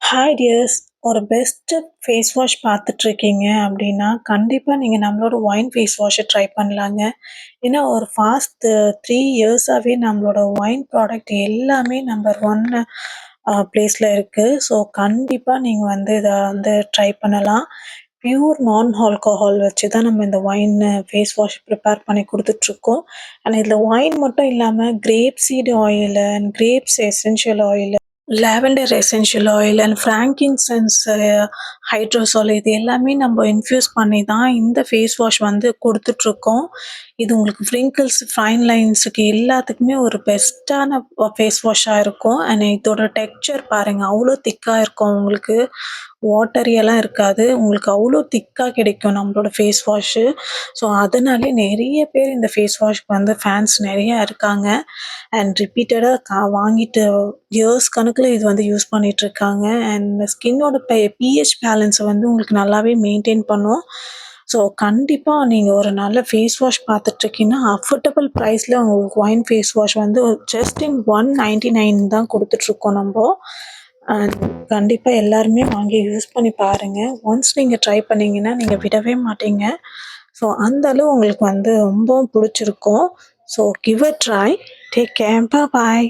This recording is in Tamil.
Hi tears! ஒரு பெஸ்ட்டு ஃபேஸ் வாஷ் பார்த்துட்ருக்கீங்க அப்படின்னா, கண்டிப்பா நீங்க நம்மளோட ஒயின் ஃபேஸ் வாஷ ட்ரை பண்ணலாங்க. ஏன்னா ஒரு ஃபாஸ்ட் 3 இயர்ஸாவே நம்மளோட ஒயின் ப்ராடக்ட் எல்லாமே நம்பர் 1 பிளேஸ்ல இருக்கு. ஸோ கண்டிப்பா நீங்க வந்து இத வந்து ட்ரை பண்ணலாம். பியூர் நான் ஆல்கஹால் வச்சு தான் நம்ம இந்த ஒயின் ஃபேஸ் வாஷ் ப்ரிப்பேர் பண்ணி குடுத்துட்ருக்கோம். அண்ட் இதில ஒயின் மட்டும் இல்லாம grape seed oil and grapes essential oil, lavender essential oil and frankincense hydrosol இது எல்லாமே நம்ம இன்ஃப்யூஸ் பண்ணி தான் இந்த ஃபேஸ் வாஷ் வந்து குடுத்துட்ருக்கோம். இது உங்களுக்கு ஃப்ரிங்கிள்ஸ், ஃபைன் லைன்ஸுக்கு எல்லாத்துக்குமே ஒரு பெஸ்ட்டான ஃபேஸ் வாஷா இருக்கும். அண்ட் இதோட டெக்ஸ்சர் பாருங்க, அவ்வளோ திக்கா இருக்கும் உங்களுக்கு. வாட்டரியாலாம் இருக்காது. உங்களுக்கு அவ்வளோ திக்கா கிடைக்கும் நம்மளோட ஃபேஸ் வாஷு. ஸோ அதனாலே நெறைய பேர் இந்த ஃபேஸ் வாஷ்க்கு வந்து ஃபேன்ஸ் நெறையா இருக்காங்க. அண்ட் ரிப்பீட்டடா வாங்கிட்டு இயர்ஸ் கணக்குல இது வந்து யூஸ் பண்ணிட்டுருக்காங்க. அண்ட் ஸ்கின்னோட பிஹெச் பேலன்ஸ வந்து உங்களுக்கு நல்லாவே மெயின்டெயின் பண்ணும். ஸோ கண்டிப்பா நீங்க ஒரு நல்ல ஃபேஸ் வாஷ் பார்த்துட்ருக்கீங்கன்னா, அஃபோர்டபுள் ப்ரைஸ்ல உங்களுக்கு ஒயின் ஃபேஸ் வாஷ் வந்து ஜஸ்ட் இன் 199 தான் குடுத்துட்ருக்கோம் நம்போ. அண்ட் கண்டிப்பா எல்லாருமே வாங்கி யூஸ் பண்ணி பாருங்க. ஒன்ஸ் நீங்க ட்ரை பண்ணீங்கன்னா, நீங்க விடவே மாட்டீங்க. ஸோ அந்த அளவு உங்களுக்கு வந்து ரொம்பவும் புடிச்சிருக்கும். So give a try. Take care. Bye.